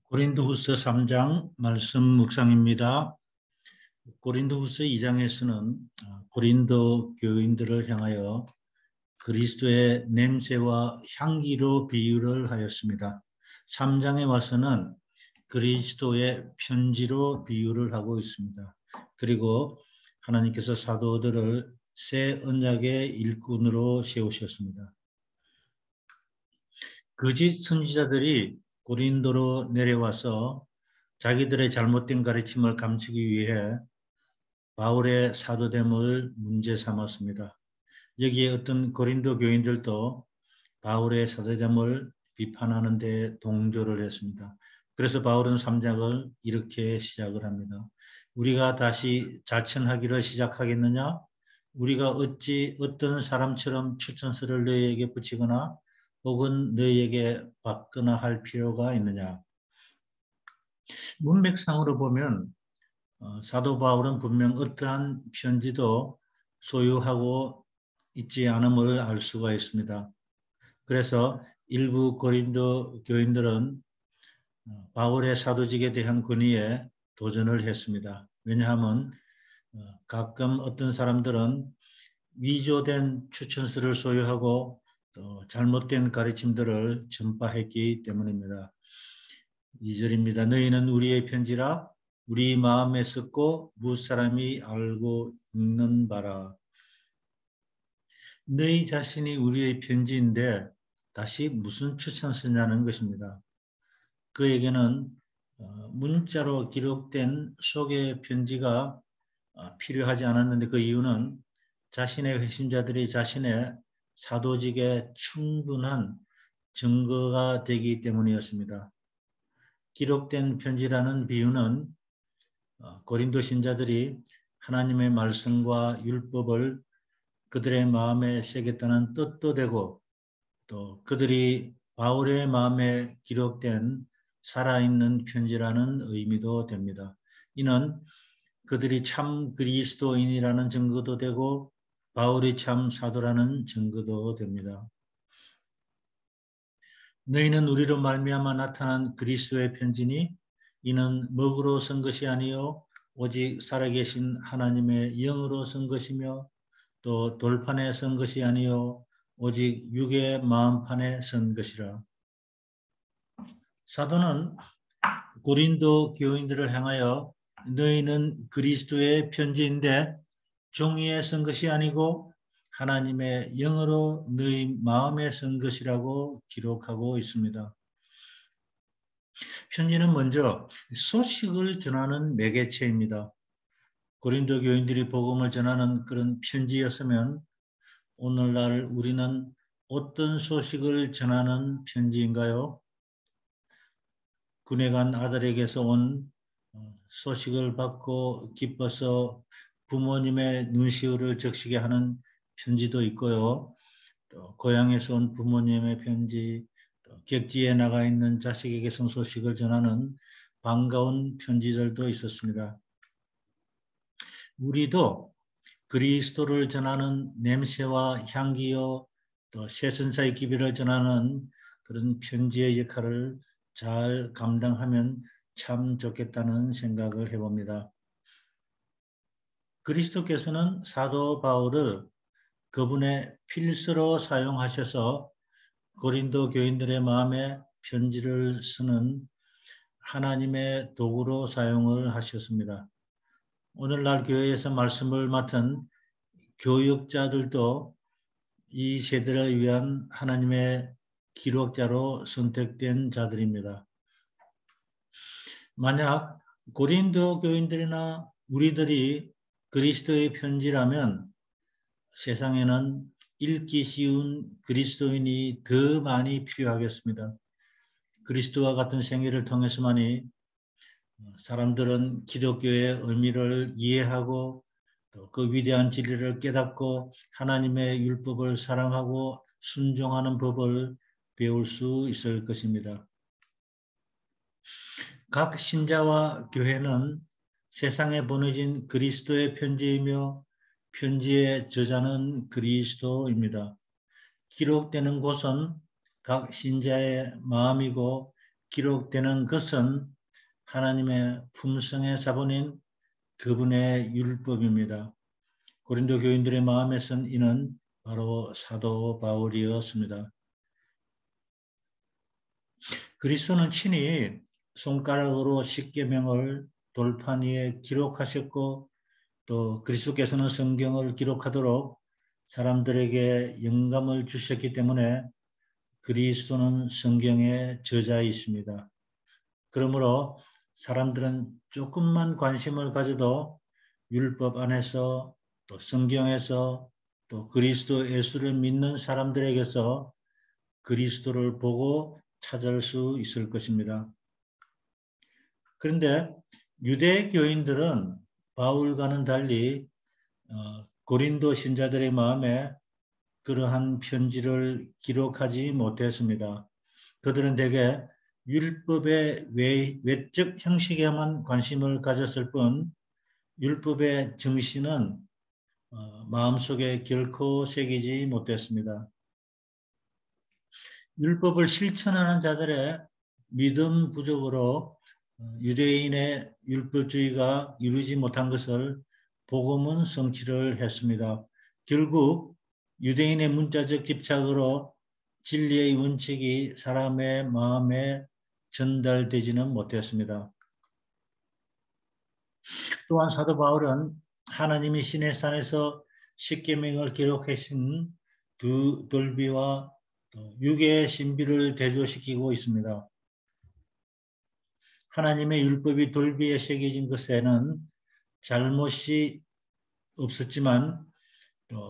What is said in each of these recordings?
고린도후서 3장 말씀 묵상입니다. 고린도후서 2장에서는 고린도 교인들을 향하여 그리스도의 냄새와 향기로 비유를 하였습니다. 3장에 와서는 그리스도의 편지로 비유를 하고 있습니다. 그리고 하나님께서 사도들을 새 언약의 일꾼으로 세우셨습니다. 거짓 선지자들이 고린도로 내려와서 자기들의 잘못된 가르침을 감추기 위해 바울의 사도됨을 문제 삼았습니다. 여기에 어떤 고린도 교인들도 바울의 사도됨을 비판하는 데 동조를 했습니다. 그래서 바울은 3장을 이렇게 시작을 합니다. 우리가 다시 자천하기를 시작하겠느냐? 우리가 어찌 어떤 사람처럼 추천서를 너희에게 붙이거나 혹은 너희에게 받거나 할 필요가 있느냐? 문맥상으로 보면 사도 바울은 분명 어떠한 편지도 소유하고 있지 않음을 알 수가 있습니다. 그래서 일부 고린도 교인들은 바울의 사도직에 대한 권위에 도전을 했습니다. 왜냐하면 가끔 어떤 사람들은 위조된 추천서를 소유하고 또 잘못된 가르침들을 전파했기 때문입니다. 2절입니다. 너희는 우리의 편지라 우리 마음에 썼고 무사람이 알고 읽는 바라. 너희 자신이 우리의 편지인데 다시 무슨 추천서냐는 것입니다. 그에게는 문자로 기록된 소개 편지가 필요하지 않았는데 그 이유는 자신의 회심자들이 자신의 사도직에 충분한 증거가 되기 때문이었습니다. 기록된 편지라는 비유는 고린도 신자들이 하나님의 말씀과 율법을 그들의 마음에 새겼다는 뜻도 되고 또 그들이 바울의 마음에 기록된 살아있는 편지라는 의미도 됩니다. 이는 그들이 참 그리스도인이라는 증거도 되고 바울이 참 사도라는 증거도 됩니다. 너희는 우리로 말미암아 나타난 그리스도의 편지니 이는 먹으로 쓴 것이 아니요 오직 살아계신 하나님의 영으로 쓴 것이며 또 돌판에 쓴 것이 아니요 오직 육의 마음판에 쓴 것이라. 사도는 고린도 교인들을 향하여 너희는 그리스도의 편지인데 종이에 쓴 것이 아니고 하나님의 영으로 너희 마음에 쓴 것이라고 기록하고 있습니다. 편지는 먼저 소식을 전하는 매개체입니다. 고린도 교인들이 복음을 전하는 그런 편지였으면 오늘날 우리는 어떤 소식을 전하는 편지인가요? 군에 간 아들에게서 온 소식을 받고 기뻐서 부모님의 눈시울을 적시게 하는 편지도 있고요. 또 고향에서 온 부모님의 편지, 또 객지에 나가 있는 자식에게 선 소식을 전하는 반가운 편지들도 있었습니다. 우리도 그리스도를 전하는 냄새와 향기요, 또 새선사의 기별을 전하는 그런 편지의 역할을 잘 감당하면 참 좋겠다는 생각을 해봅니다. 그리스도께서는 사도 바울을 그분의 필수로 사용하셔서 고린도 교인들의 마음에 편지를 쓰는 하나님의 도구로 사용을 하셨습니다. 오늘날 교회에서 말씀을 맡은 교육자들도 이 세대를 위한 하나님의 기록자로 선택된 자들입니다. 만약 고린도 교인들이나 우리들이 그리스도의 편지라면 세상에는 읽기 쉬운 그리스도인이 더 많이 필요하겠습니다. 그리스도와 같은 생애를 통해서만이 사람들은 기독교의 의미를 이해하고 또 그 위대한 진리를 깨닫고 하나님의 율법을 사랑하고 순종하는 법을 배울 수 있을 것입니다. 각 신자와 교회는 세상에 보내진 그리스도의 편지이며 편지의 저자는 그리스도입니다. 기록되는 곳은 각 신자의 마음이고 기록되는 것은 하나님의 품성의 자본인 그분의 율법입니다. 고린도 교인들의 마음에 선 이는 바로 사도 바울이었습니다. 그리스도는 친히 손가락으로 십계명을 돌판 위에 기록하셨고 또 그리스도께서는 성경을 기록하도록 사람들에게 영감을 주셨기 때문에 그리스도는 성경의 저자이십니다. 그러므로 사람들은 조금만 관심을 가져도 율법 안에서 또 성경에서 또 그리스도 예수를 믿는 사람들에게서 그리스도를 보고 찾을 수 있을 것입니다. 그런데 유대 교인들은 바울과는 달리 고린도 신자들의 마음에 그러한 편지를 기록하지 못했습니다. 그들은 대개 율법의 외적 형식에만 관심을 가졌을 뿐 율법의 정신은 마음속에 결코 새기지 못했습니다. 율법을 실천하는 자들의 믿음 부족으로 유대인의 율법주의가 이루지 못한 것을 복음은 성취를 했습니다. 결국 유대인의 문자적 집착으로 진리의 원칙이 사람의 마음에 전달되지는 못했습니다. 또한 사도 바울은 하나님이 시내산에서 십계명을 기록하신 두 돌비와 육의 신비를 대조시키고 있습니다. 하나님의 율법이 돌비에 새겨진 것에는 잘못이 없었지만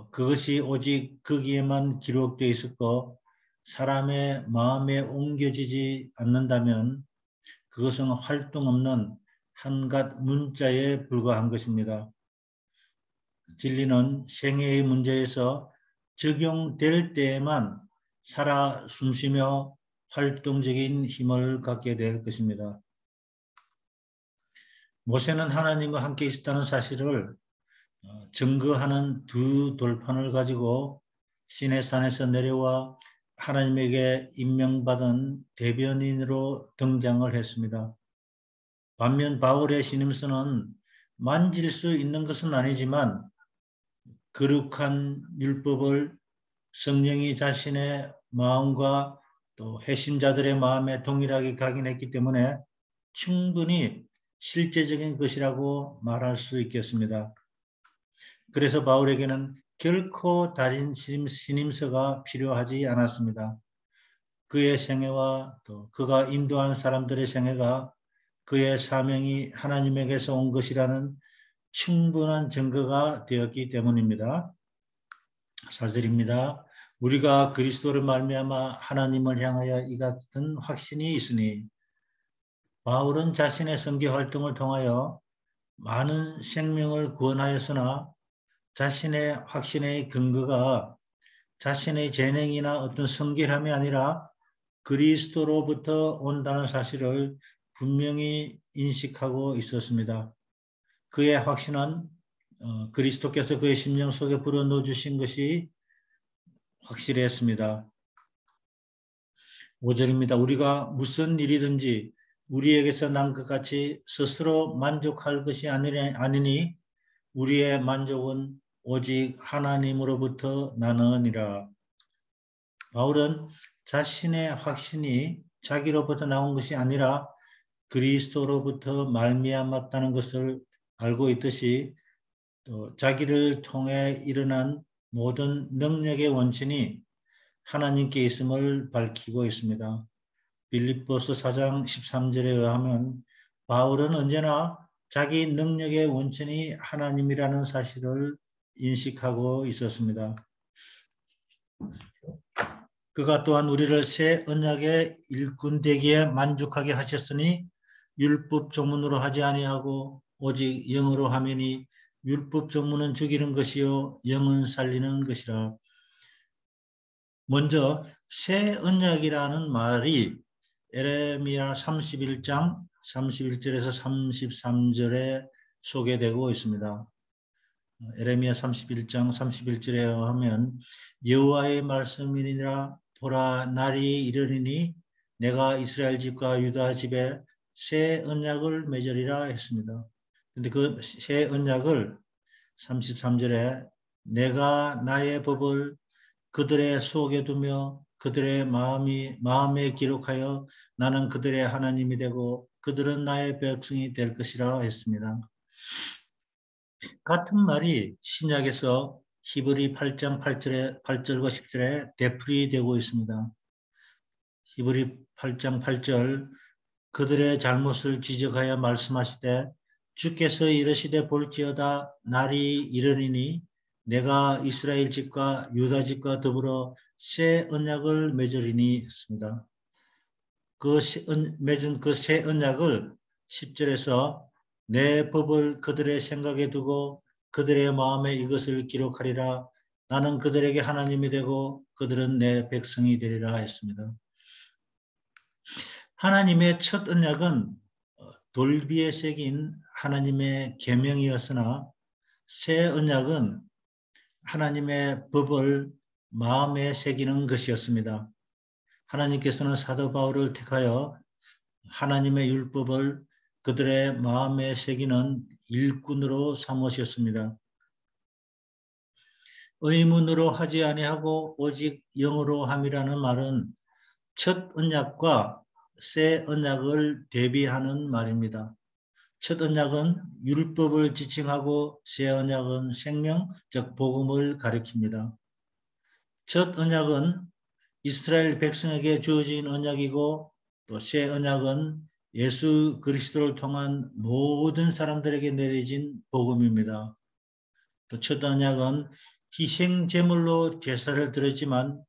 그것이 오직 거기에만 기록되어 있었고 사람의 마음에 옮겨지지 않는다면 그것은 활동 없는 한갓 문자에 불과한 것입니다. 진리는 생애의 문제에서 적용될 때에만 살아 숨쉬며 활동적인 힘을 갖게 될 것입니다. 모세는 하나님과 함께 있었다는 사실을 증거하는 두 돌판을 가지고 시내산에서 내려와 하나님에게 임명받은 대변인으로 등장을 했습니다. 반면 바울의 신임서는 만질 수 있는 것은 아니지만 거룩한 율법을 성령이 자신의 마음과 또 회심자들의 마음에 동일하게 각인했기 때문에 충분히 실제적인 것이라고 말할 수 있겠습니다. 그래서 바울에게는 결코 다른 신임서가 필요하지 않았습니다. 그의 생애와 또 그가 인도한 사람들의 생애가 그의 사명이 하나님에게서 온 것이라는 충분한 증거가 되었기 때문입니다. 4절입니다. 우리가 그리스도를 말미암아 하나님을 향하여 이 같은 확신이 있으니 바울은 자신의 선교 활동을 통하여 많은 생명을 구원하였으나 자신의 확신의 근거가 자신의 재능이나 어떤 성결함이 아니라 그리스도로부터 온다는 사실을 분명히 인식하고 있었습니다. 그의 확신은 그리스도께서 그의 심령 속에 불어넣어 주신 것이 확실했습니다. 5절입니다. 우리가 무슨 일이든지 우리에게서 난 것 같이 스스로 만족할 것이 아니니 우리의 만족은 오직 하나님으로부터 나느니라. 바울은 자신의 확신이 자기로부터 나온 것이 아니라 그리스도로부터 말미암았다는 것을 알고 있듯이 또 자기를 통해 일어난 모든 능력의 원천이 하나님께 있음을 밝히고 있습니다. 빌립보서 4장 13절에 의하면 바울은 언제나 자기 능력의 원천이 하나님이라는 사실을 인식하고 있었습니다. 그가 또한 우리를 새 언약의 일꾼 되기에 만족하게 하셨으니 율법 조문으로 하지 아니하고 오직 영으로 하매니 율법 조문은 죽이는 것이요 영은 살리는 것이라. 먼저 새 언약이라는 말이 에레미야 31장 31절에서 33절에 소개되고 있습니다. 에레미야 31장 31절에 하면 여호와의 말씀이니라 보라 날이 이르리니 내가 이스라엘 집과 유다 집에 새 언약을 맺으리라 했습니다. 근데 그 새 언약을 33절에 내가 나의 법을 그들의 속에 두며 그들의 마음에 기록하여 나는 그들의 하나님이 되고 그들은 나의 백성이 될 것이라 했습니다. 같은 말이 신약에서 히브리 8장 8절과 10절에 되풀이되고 있습니다. 히브리 8장 8절 그들의 잘못을 지적하여 말씀하시되 주께서 이르시되 볼지어다 날이 이르리니 내가 이스라엘 집과 유다 집과 더불어 새 언약을 맺으리니 했습니다. 맺은 그 새 언약을 10절에서 내 법을 그들의 생각에 두고 그들의 마음에 이것을 기록하리라. 나는 그들에게 하나님이 되고 그들은 내 백성이 되리라 했습니다. 하나님의 첫 언약은 돌비에 새긴 하나님의 계명이었으나 새 언약은 하나님의 법을 마음에 새기는 것이었습니다. 하나님께서는 사도 바울을 택하여 하나님의 율법을 그들의 마음에 새기는 일꾼으로 삼으셨습니다. 의문으로 하지 아니하고 오직 영으로 함이라는 말은 첫 언약과 새 언약을 대비하는 말입니다. 첫 언약은 율법을 지칭하고 새 언약은 생명, 즉 복음을 가리킵니다. 첫 언약은 이스라엘 백성에게 주어진 언약이고 또 새 언약은 예수 그리스도를 통한 모든 사람들에게 내려진 복음입니다. 또 첫 언약은 희생 제물로 제사를 드렸지만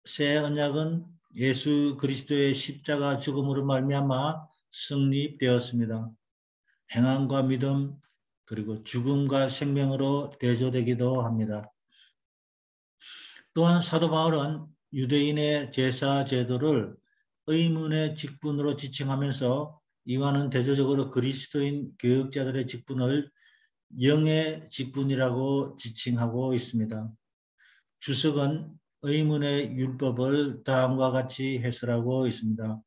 새 언약은 예수 그리스도의 십자가 죽음으로 말미암아 성립되었습니다. 행함과 믿음 그리고 죽음과 생명으로 대조되기도 합니다. 또한 사도 바울은 유대인의 제사 제도를 의문의 직분으로 지칭하면서 이와는 대조적으로 그리스도인 교역자들의 직분을 영의 직분이라고 지칭하고 있습니다. 주석은 의문의 율법을 다음과 같이 해설하고 있습니다.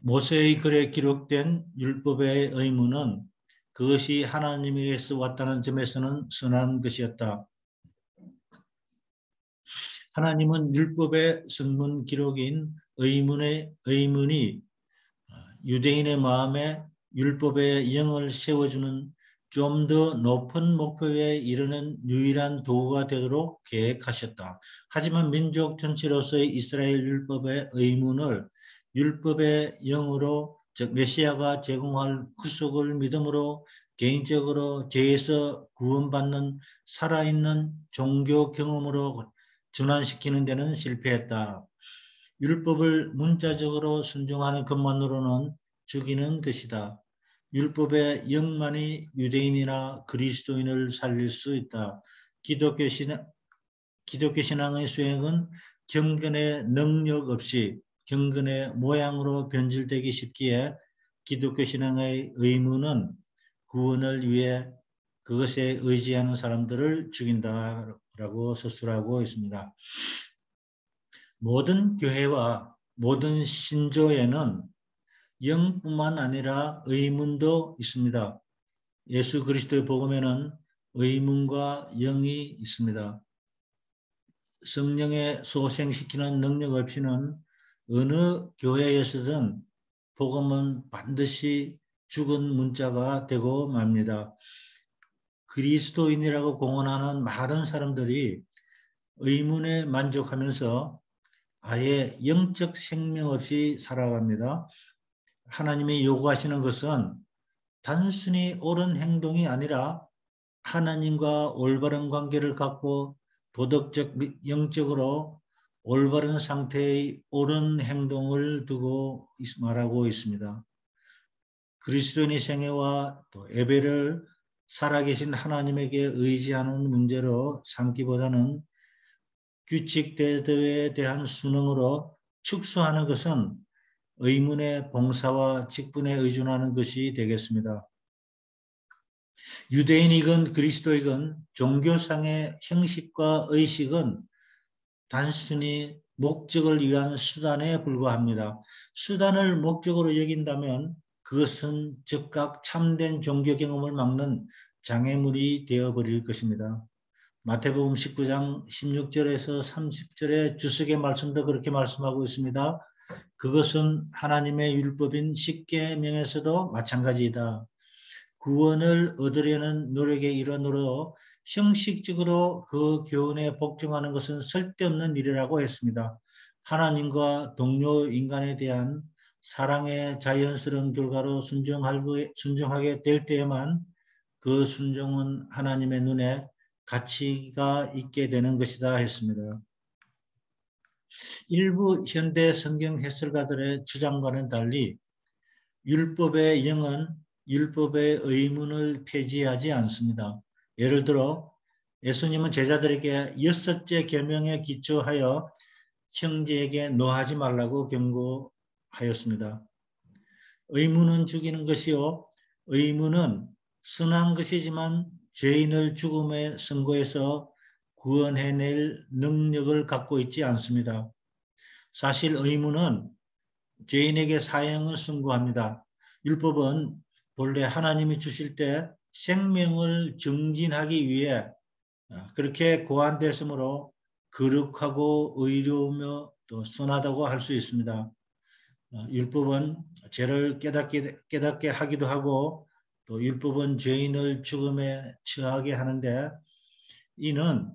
모세의 글에 기록된 율법의 의문은 그것이 하나님에게서 왔다는 점에서는 선한 것이었다. 하나님은 율법의 성문 기록인 의문이 유대인의 마음에 율법의 영을 세워주는 좀 더 높은 목표에 이르는 유일한 도구가 되도록 계획하셨다. 하지만 민족 전체로서의 이스라엘 율법의 의문을 율법의 영으로 즉 메시아가 제공할 구속을 믿음으로 개인적으로 죄에서 구원받는 살아있는 종교 경험으로 전환시키는 데는 실패했다. 율법을 문자적으로 순종하는 것만으로는 죽이는 것이다. 율법의 영만이 유대인이나 그리스도인을 살릴 수 있다. 기독교 신앙의 수행은 경건의 능력 없이 경건의 모양으로 변질되기 쉽기에 기독교 신앙의 의무는 구원을 위해 그것에 의지하는 사람들을 죽인다라고 서술하고 있습니다. 모든 교회와 모든 신조에는 영뿐만 아니라 의문도 있습니다. 예수 그리스도의 복음에는 의문과 영이 있습니다. 성령의 소생시키는 능력 없이는 어느 교회에서든 복음은 반드시 죽은 문자가 되고 맙니다. 그리스도인이라고 공언하는 많은 사람들이 의문에 만족하면서 아예 영적 생명 없이 살아갑니다. 하나님이 요구하시는 것은 단순히 옳은 행동이 아니라 하나님과 올바른 관계를 갖고 도덕적, 영적으로 올바른 상태의 옳은 행동을 두고 말하고 있습니다. 그리스도인의 생애와 또 예배를 살아계신 하나님에게 의지하는 문제로 삼기보다는 규칙 제도에 대한 순응으로 축소하는 것은 의문의 봉사와 직분에 의존하는 것이 되겠습니다. 유대인이건 그리스도이건 종교상의 형식과 의식은 단순히 목적을 위한 수단에 불과합니다. 수단을 목적으로 여긴다면 그것은 즉각 참된 종교 경험을 막는 장애물이 되어버릴 것입니다. 마태복음 19장 16절에서 30절의 주석의 말씀도 그렇게 말씀하고 있습니다. 그것은 하나님의 율법인 십계명에서도 마찬가지이다. 구원을 얻으려는 노력의 일환으로 형식적으로 그 교훈에 복종하는 것은 쓸데없는 일이라고 했습니다. 하나님과 동료 인간에 대한 사랑의 자연스러운 결과로 순종하게 될 때에만 그 순종은 하나님의 눈에 가치가 있게 되는 것이다 했습니다. 일부 현대 성경 해설가들의 주장과는 달리 율법의 영은 율법의 의문을 폐지하지 않습니다. 예를 들어 예수님은 제자들에게 6째 계명에 기초하여 형제에게 노하지 말라고 경고하였습니다. 의문은 죽이는 것이요 의문은 선한 것이지만 죄인을 죽음의 선고에서 구원해낼 능력을 갖고 있지 않습니다. 사실 의문은 죄인에게 사형을 선고합니다. 율법은 본래 하나님이 주실 때 생명을 증진하기 위해 그렇게 고안됐으므로 거룩하고 의로우며 또 선하다고 할 수 있습니다. 율법은 죄를 깨닫게 하기도 하고 또 율법은 죄인을 죽음에 처하게 하는데 이는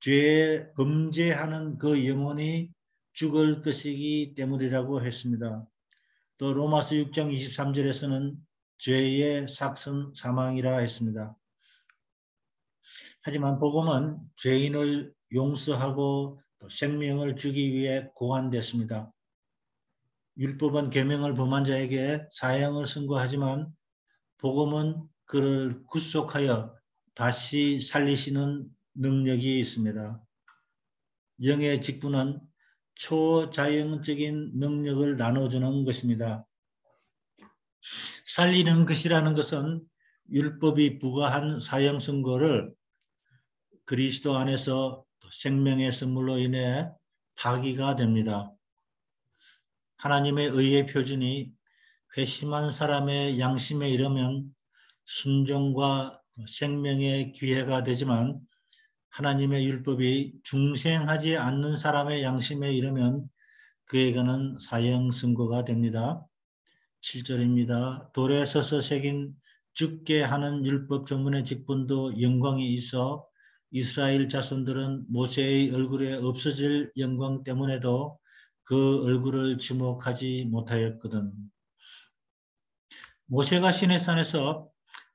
죄 범죄하는 그 영혼이 죽을 것이기 때문이라고 했습니다. 또 로마서 6장 23절에서는 죄의 삭은 사망이라 했습니다. 하지만 복음은 죄인을 용서하고 또 생명을 주기 위해 고안됐습니다. 율법은 계명을 범한 자에게 사형을 선고하지만 복음은 그를 구속하여 다시 살리시는 능력이 있습니다. 영의 직분은 초자연적인 능력을 나눠주는 것입니다. 살리는 것이라는 것은 율법이 부과한 사형 선고를 그리스도 안에서 생명의 선물로 인해 파기가 됩니다. 하나님의 의의 표준이 회심한 사람의 양심에 이르면 순종과 생명의 기회가 되지만 하나님의 율법이 중생하지 않는 사람의 양심에 이르면 그에게는 사형 선고가 됩니다. 7절입니다. 돌에 서서 새긴 죽게 하는 율법 전문의 직분도 영광이 있어 이스라엘 자손들은 모세의 얼굴에 없어질 영광 때문에도 그 얼굴을 지목하지 못하였거든. 모세가 시내산에서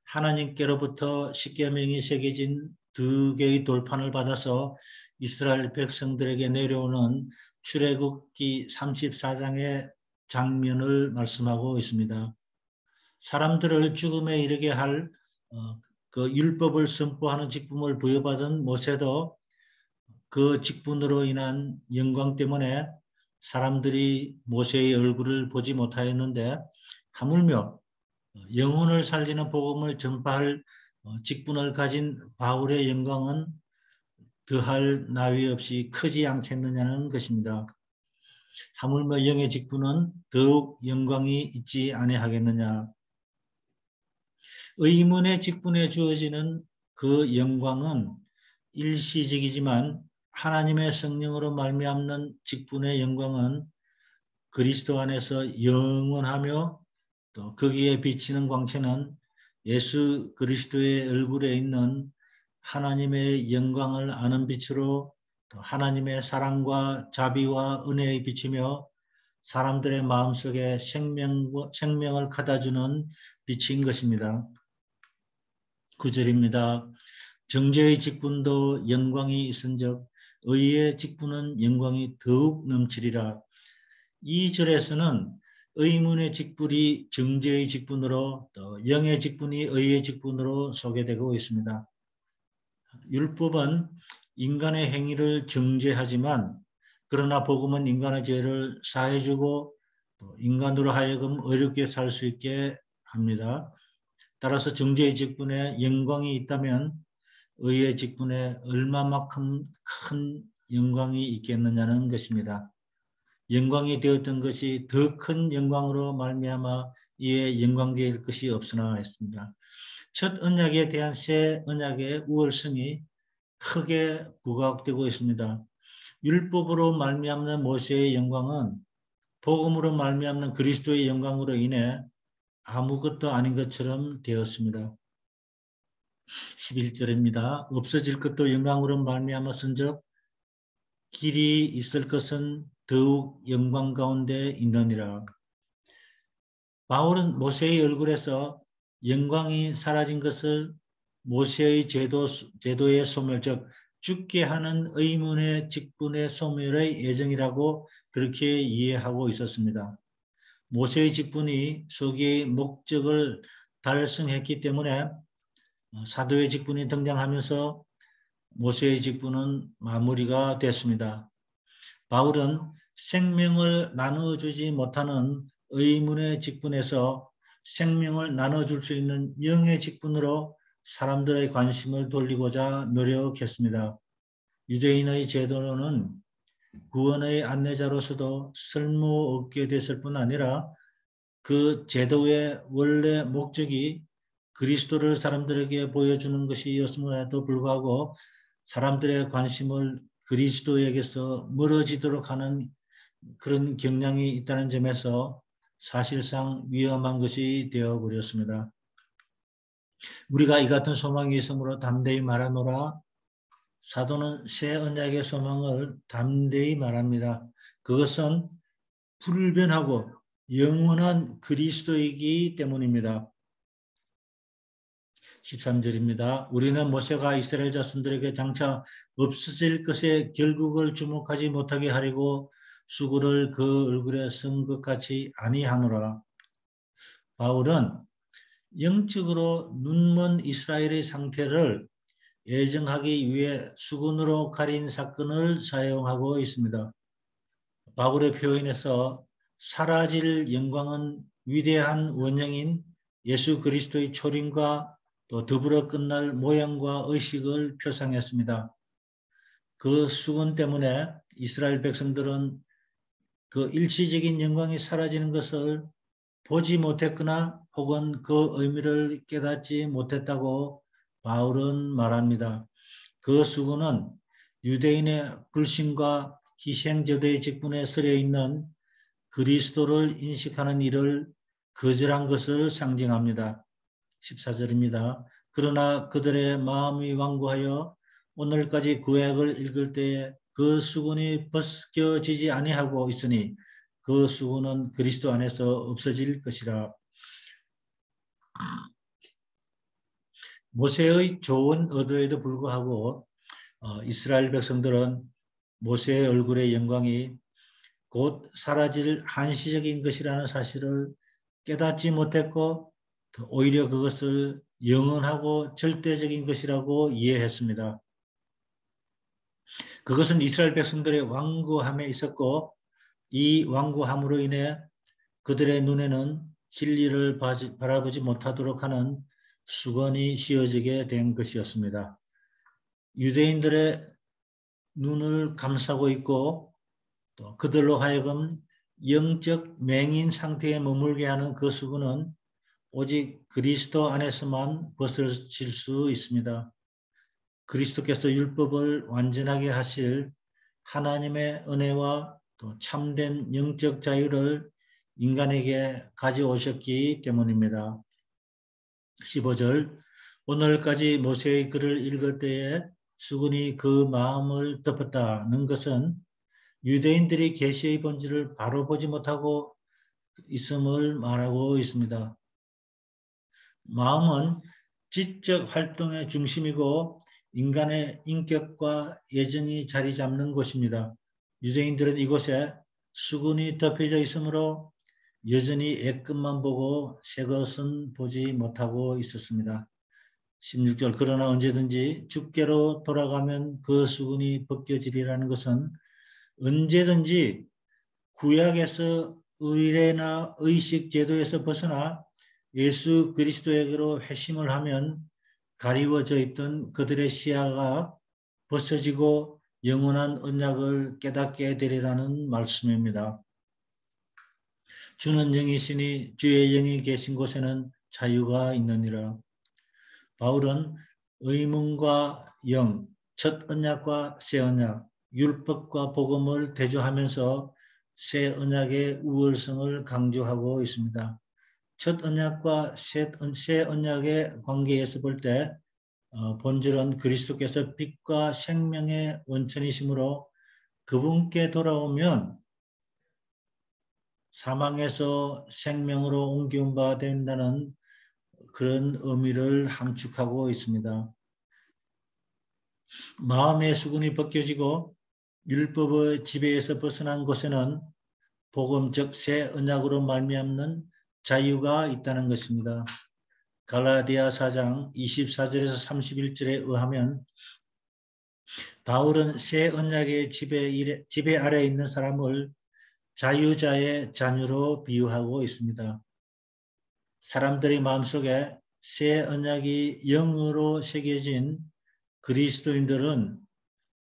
하나님께로부터 십계명이 새겨진 2개의 돌판을 받아서 이스라엘 백성들에게 내려오는 출애굽기 34장의 장면을 말씀하고 있습니다. 사람들을 죽음에 이르게 할 그 율법을 선포하는 직분을 부여받은 모세도 그 직분으로 인한 영광 때문에 사람들이 모세의 얼굴을 보지 못하였는데 하물며 영혼을 살리는 복음을 전파할 직분을 가진 바울의 영광은 더할 나위 없이 크지 않겠느냐는 것입니다. 하물며 영의 직분은 더욱 영광이 있지 아니하겠느냐. 의문의 직분에 주어지는 그 영광은 일시적이지만 하나님의 성령으로 말미암는 직분의 영광은 그리스도 안에서 영원하며 또 거기에 비치는 광채는 예수 그리스도의 얼굴에 있는 하나님의 영광을 아는 빛으로 하나님의 사랑과 자비와 은혜의 빛이며 사람들의 마음속에 생명을 갖다주는 빛인 것입니다. 9절입니다. 정죄의 직분도 영광이 있은즉 의의 직분은 영광이 더욱 넘치리라. 2절에서는 의문의 직분이 정죄의 직분으로 또 영의 직분이 의의 직분으로 소개되고 있습니다. 율법은 인간의 행위를 정죄하지만 그러나 복음은 인간의 죄를 사해주고 인간으로 하여금 어렵게 살 수 있게 합니다. 따라서 정죄의 직분에 영광이 있다면 의의 직분에 얼마만큼 큰 영광이 있겠느냐는 것입니다. 영광이 되었던 것이 더 큰 영광으로 말미암아 이에 영광될 것이 없으나 했습니다. 첫 언약에 대한 새 언약의 우월성이 크게 부각되고 있습니다. 율법으로 말미암는 모세의 영광은 복음으로 말미암는 그리스도의 영광으로 인해 아무것도 아닌 것처럼 되었습니다. 11절입니다. 없어질 것도 영광으로 말미암았은즉 길이 있을 것은 더욱 영광 가운데 있느니라. 바울은 모세의 얼굴에서 영광이 사라진 것을 모세의 제도의 소멸, 즉 죽게 하는 의문의 직분의 소멸의 예정이라고 그렇게 이해하고 있었습니다. 모세의 직분이 소기의 목적을 달성했기 때문에 사도의 직분이 등장하면서 모세의 직분은 마무리가 됐습니다. 바울은 생명을 나눠주지 못하는 의문의 직분에서 생명을 나눠줄 수 있는 영의 직분으로 사람들의 관심을 돌리고자 노력했습니다. 유대인의 제도는 구원의 안내자로서도 쓸모없게 됐을 뿐 아니라 그 제도의 원래 목적이 그리스도를 사람들에게 보여주는 것이었음에도 불구하고 사람들의 관심을 그리스도에게서 멀어지도록 하는 그런 경향이 있다는 점에서 사실상 위험한 것이 되어버렸습니다. 우리가 이 같은 소망이 있으므로 담대히 말하노라. 사도는 새 언약의 소망을 담대히 말합니다. 그것은 불변하고 영원한 그리스도이기 때문입니다. 13절입니다. 우리는 모세가 이스라엘 자손들에게 장차 없어질 것에 결국을 주목하지 못하게 하려고 수고를 그 얼굴에 쓴 것 같이 아니하노라. 바울은 영적으로 눈먼 이스라엘의 상태를 예정하기 위해 수군으로 가린 사건을 사용하고 있습니다. 바울의 표현에서 사라질 영광은 위대한 원형인 예수 그리스도의 초림과 또 더불어 끝날 모양과 의식을 표상했습니다. 그 수건 때문에 이스라엘 백성들은 그 일시적인 영광이 사라지는 것을 보지 못했거나 혹은 그 의미를 깨닫지 못했다고 바울은 말합니다. 그 수건은 유대인의 불신과 희생제도의 직분에 서려 있는 그리스도를 인식하는 일을 거절한 것을 상징합니다. 14절입니다. 그러나 그들의 마음이 완고하여 오늘까지 구약을 읽을 때에 그 수건이 벗겨지지 아니하고 있으니 그 수건은 그리스도 안에서 없어질 것이라. 모세의 좋은 의도에도 불구하고 이스라엘 백성들은 모세의 얼굴의 영광이 곧 사라질 한시적인 것이라는 사실을 깨닫지 못했고 오히려 그것을 영원하고 절대적인 것이라고 이해했습니다. 그것은 이스라엘 백성들의 완고함에 있었고 이 완고함으로 인해 그들의 눈에는 진리를 바라보지 못하도록 하는 수건이 씌워지게 된 것이었습니다. 유대인들의 눈을 감싸고 있고 또 그들로 하여금 영적 맹인 상태에 머물게 하는 그 수건은 오직 그리스도 안에서만 벗어질 수 있습니다. 그리스도께서 율법을 완전하게 하실 하나님의 은혜와 또 참된 영적 자유를 인간에게 가져오셨기 때문입니다. 15절 오늘까지 모세의 글을 읽을 때에 수군이 그 마음을 덮었다는 것은 유대인들이 계시의 본질을 바로 보지 못하고 있음을 말하고 있습니다. 마음은 지적 활동의 중심이고 인간의 인격과 예정이 자리 잡는 곳입니다. 유대인들은 이곳에 수군이 덮여져 있으므로 여전히 옛것만 보고 새 것은 보지 못하고 있었습니다. 16절 그러나 언제든지 주께로 돌아가면 그 수군이 벗겨지리라는 것은 언제든지 구약에서 의례나 의식 제도에서 벗어나 예수 그리스도에게로 회심을 하면 가리워져 있던 그들의 시야가 벗어지고 영원한 언약을 깨닫게 되리라는 말씀입니다. 주는 영이시니 주의 영이 계신 곳에는 자유가 있느니라. 바울은 의문과 영, 첫 언약과 새 언약, 율법과 복음을 대조하면서 새 언약의 우월성을 강조하고 있습니다. 첫 언약과 새 언약의 관계에서 볼 때 본질은 그리스도께서 빛과 생명의 원천이시므로 그분께 돌아오면 사망에서 생명으로 옮겨온 바 된다는 그런 의미를 함축하고 있습니다. 마음의 수군이 벗겨지고 율법의 지배에서 벗어난 곳에는 복음 즉 새 언약으로 말미암는 자유가 있다는 것입니다. 갈라디아 4장 24절에서 31절에 의하면 바울은 새 언약의 지배 아래에 있는 사람을 자유자의 자녀로 비유하고 있습니다. 사람들의 마음속에 새 언약이 영으로 새겨진 그리스도인들은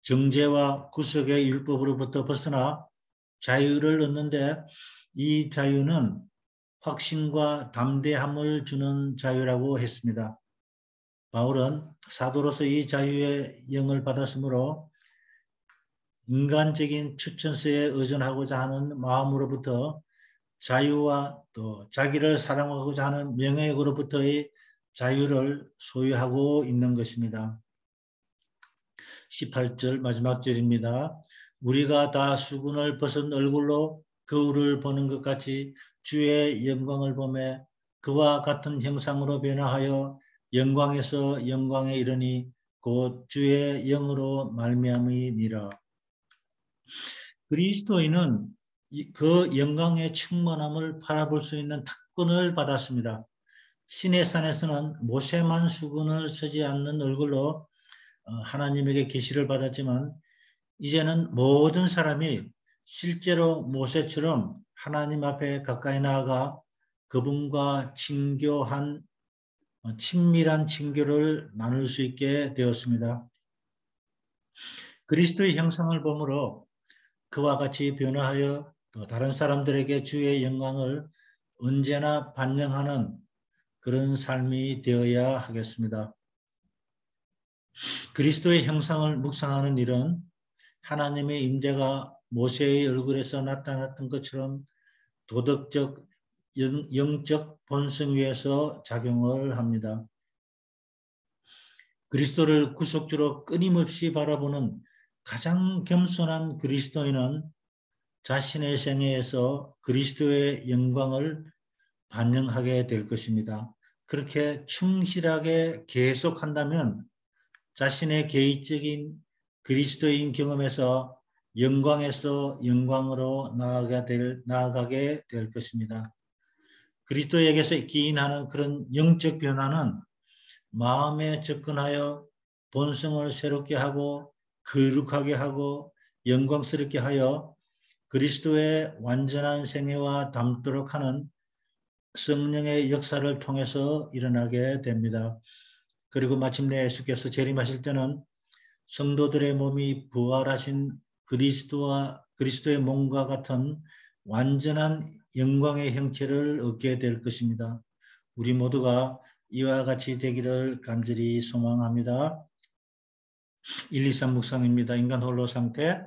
정죄와 구속의 율법으로부터 벗어나 자유를 얻는데 이 자유는 확신과 담대함을 주는 자유라고 했습니다. 바울은 사도로서 이 자유의 영을 받았으므로 인간적인 추천서에 의존하고자 하는 마음으로부터 자유와 또 자기를 사랑하고자 하는 명예로부터의 자유를 소유하고 있는 것입니다. 18절 마지막 절입니다. 우리가 다 수군을 벗은 얼굴로 거울을 보는 것 같이 주의 영광을 보매 그와 같은 형상으로 변화하여 영광에서 영광에 이르니 곧 주의 영으로 말미암이니라. 그리스도인은 그 영광의 충만함을 바라볼 수 있는 특권을 받았습니다. 신의 산에서는 모세만 수군을 서지 않는 얼굴로 하나님에게 계시를 받았지만 이제는 모든 사람이 실제로 모세처럼 하나님 앞에 가까이 나아가 그분과 친밀한 친교를 나눌 수 있게 되었습니다. 그리스도의 형상을 보므로 그와 같이 변화하여 또 다른 사람들에게 주의 영광을 언제나 반영하는 그런 삶이 되어야 하겠습니다. 그리스도의 형상을 묵상하는 일은 하나님의 임재가 모세의 얼굴에서 나타났던 것처럼 도덕적, 영적 본성 위에서 작용을 합니다. 그리스도를 구속주로 끊임없이 바라보는 가장 겸손한 그리스도인은 자신의 생애에서 그리스도의 영광을 반영하게 될 것입니다. 그렇게 충실하게 계속한다면 자신의 개인적인 그리스도인 경험에서 영광에서 영광으로 나아가게 될 것입니다. 그리스도에게서 기인하는 그런 영적 변화는 마음에 접근하여 본성을 새롭게 하고 거룩하게 하고 영광스럽게 하여 그리스도의 완전한 생애와 닮도록 하는 성령의 역사를 통해서 일어나게 됩니다. 그리고 마침내 예수께서 재림하실 때는 성도들의 몸이 부활하신 그리스도의 몸과 같은 완전한 영광의 형체를 얻게 될 것입니다. 우리 모두가 이와 같이 되기를 간절히 소망합니다. 1, 2, 3 묵상입니다. 인간 홀로 상태.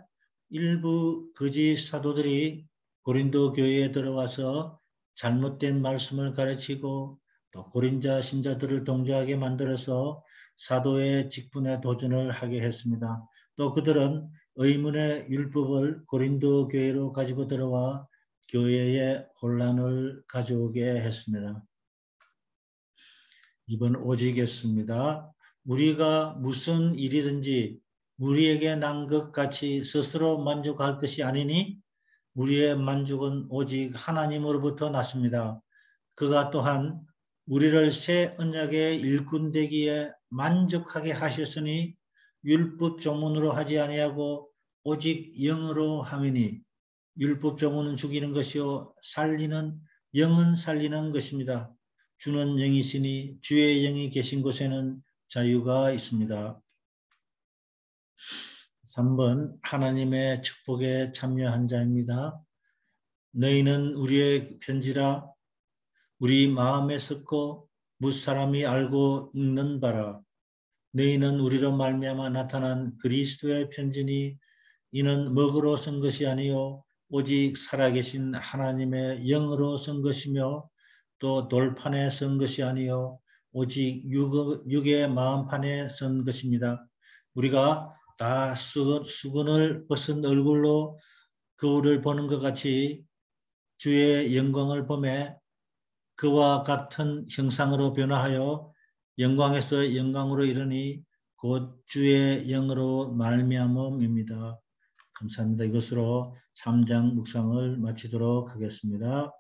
일부 거짓 사도들이 고린도 교회에 들어와서 잘못된 말씀을 가르치고 또 고린자 신자들을 동조하게 만들어서 사도의 직분에 도전을 하게 했습니다. 또 그들은 의문의 율법을 고린도 교회로 가지고 들어와 교회에 혼란을 가져오게 했습니다. 이번 오직했습니다. 우리가 무슨 일이든지 우리에게 난 것 같이 스스로 만족할 것이 아니니 우리의 만족은 오직 하나님으로부터 났습니다. 그가 또한 우리를 새 언약의 일꾼 되기에 만족하게 하셨으니 율법 조문으로 하지 아니하고 오직 영으로 함이니 율법 조문은 죽이는 것이요 영은 살리는 것입니다. 주는 영이시니 주의 영이 계신 곳에는 자유가 있습니다. 3번 하나님의 축복에 참여한 자입니다. 너희는 우리의 편지라 우리 마음에 섞고 무사람이 알고 읽는 바라. 너희는 우리로 말미암아 나타난 그리스도의 편지니 이는 먹으로 쓴 것이 아니요 오직 살아계신 하나님의 영으로 쓴 것이며 또 돌판에 쓴 것이 아니요 오직 육의 마음판에 쓴 것입니다. 우리가 다 수건을 벗은 얼굴로 거울을 보는 것 같이 주의 영광을 보매 그와 같은 형상으로 변화하여 영광에서 영광으로 이르니 곧 주의 영으로 말미암음입니다. 감사합니다. 이것으로 3장 묵상을 마치도록 하겠습니다.